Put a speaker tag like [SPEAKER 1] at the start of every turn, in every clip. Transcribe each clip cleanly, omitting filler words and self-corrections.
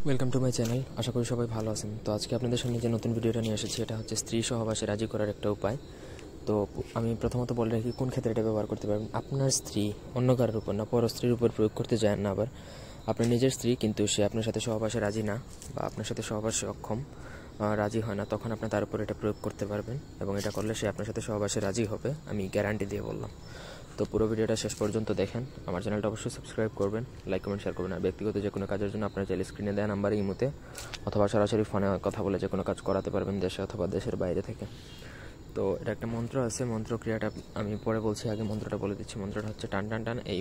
[SPEAKER 1] Welcome to my channel. আশা করি সবাই ভালো আছেন। তো আজকে আপনাদের সামনে যে নতুন ভিডিওটা নিয়ে এসেছি এটা হচ্ছে স্ত্রী সহবাসে রাজি করার একটা উপায়। তো আমি প্রথমত বলে রাখি কোন ক্ষেত্রে এটা ব্যবহার করতে পারবেন। আপনার স্ত্রী অন্য কারোর উপর না, পর স্ত্রীর উপর প্রয়োগ করতে যায় না। আবার আপনার নিজের স্ত্রী কিন্তু সে আপনার সাথে সহবাসে রাজি না বা আপনার সাথে সহবাসে অক্ষম, রাজি হয় না, তখন আপনি তার উপর এটা প্রয়োগ করতে পারবেন এবং এটা করলে সে আপনার সাথে সহবাসে রাজি হবে, আমি গ্যারান্টি দিয়ে বললাম। তো পুরো ভিডিওটা শেষ পর্যন্ত দেখেন। আমার চ্যানেলটা অবশ্যই সাবস্ক্রাইব করবেন, লাইক কমেন্ট শেয়ার করবেন। আর ব্যক্তিগত যে কোনো কাজের জন্য আপনার চাইলে স্ক্রিনে দেওয়া নাম্বারে ইমোতে অথবা সরাসরি ফোনে কথা বলে যে কোনো কাজ করাতে পারবেন, দেশে অথবা দেশের বাইরে থেকে। তো এটা একটা মন্ত্র আছে, মন্ত্র ক্রিয়াটা আমি পরে বলছি, আগে মন্ত্রটা বলে দিচ্ছি। মন্ত্রটা হচ্ছে টান টান টান, এই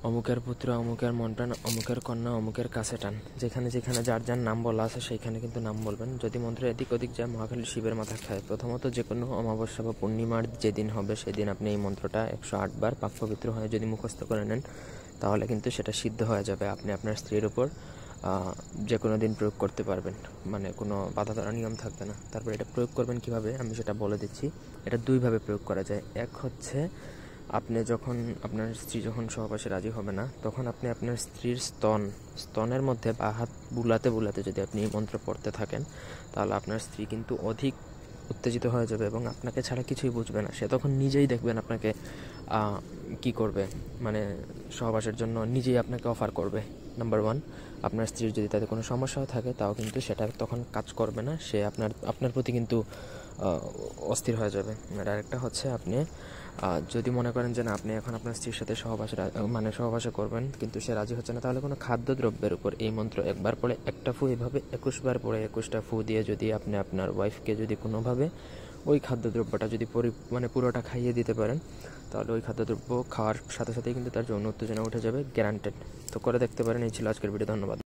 [SPEAKER 1] অমুকের পুত্র, অমুকের মন প্রাণ, অমুকের কন্যা, অমুকের কাছে টান। যেখানে যেখানে যার যার নাম বলা আছে সেইখানে কিন্তু নাম বলবেন। যদি মন্ত্র এদিক ওদিক যায় মহাকালী শিবের মাথা খায়। প্রথমত যে কোনো অমাবস্যা বা পূর্ণিমার যেদিন হবে সেদিন আপনি এই মন্ত্রটা 108 বার পাক পবিত্র হয়ে যদি মুখস্থ করে নেন তাহলে কিন্তু সেটা সিদ্ধ হয়ে যাবে। আপনি আপনার স্ত্রীর উপর যে কোনো দিন প্রয়োগ করতে পারবেন, মানে কোনো বাধা ধরা নিয়ম থাকবে না। তারপর এটা প্রয়োগ করবেন কিভাবে আমি সেটা বলে দিচ্ছি। এটা দুইভাবে প্রয়োগ করা যায়। এক হচ্ছে আপনি যখন আপনার স্ত্রী যখন সহবাসে রাজি হবে না তখন আপনি আপনার স্ত্রীর স্তনের মধ্যে বা হাত বুলাতে বুলাতে যদি আপনি এই মন্ত্র পড়তে থাকেন তাহলে আপনার স্ত্রী কিন্তু অধিক উত্তেজিত হয়ে যাবে এবং আপনাকে ছাড়া কিছুই বুঝবে না। সে তখন নিজেই দেখবেন আপনাকে কি করবে, মানে সহবাসের জন্য নিজেই আপনাকে অফার করবে। নাম্বার ওয়ান, আপনার স্ত্রীর যদি তাতে কোনো সমস্যাও থাকে তাও কিন্তু সেটা তখন কাজ করবে না, সে আপনার প্রতি কিন্তু অস্থির হয়ে যাবে। আর আরেকটা হচ্ছে আপনি যদি মনে করেন যে না আপনি এখন আপনার স্ত্রীর সাথে সহবাসে করবেন কিন্তু সে রাজি হচ্ছে না, তাহলে কোনো খাদ্যদ্রব্যের উপর এই মন্ত্র একবার পড়ে একটা ফু, এভাবে 21 বার পড়ে 21টা ফু দিয়ে যদি আপনি আপনার ওয়াইফকে যদি কোনোভাবে ওই খাদ্যদ্রব্যটা যদি পুরোটা খাইয়ে দিতে পারেন তাহলে ওই খাদ্যদ্রব্য খাওয়ার সাথে সাথেই কিন্তু তার যৌন উত্তেজনা উঠে যাবে, গ্যারান্টেড। তো করে দেখতে পারেন। এই ছিল আজকের ভিডিও, ধন্যবাদ।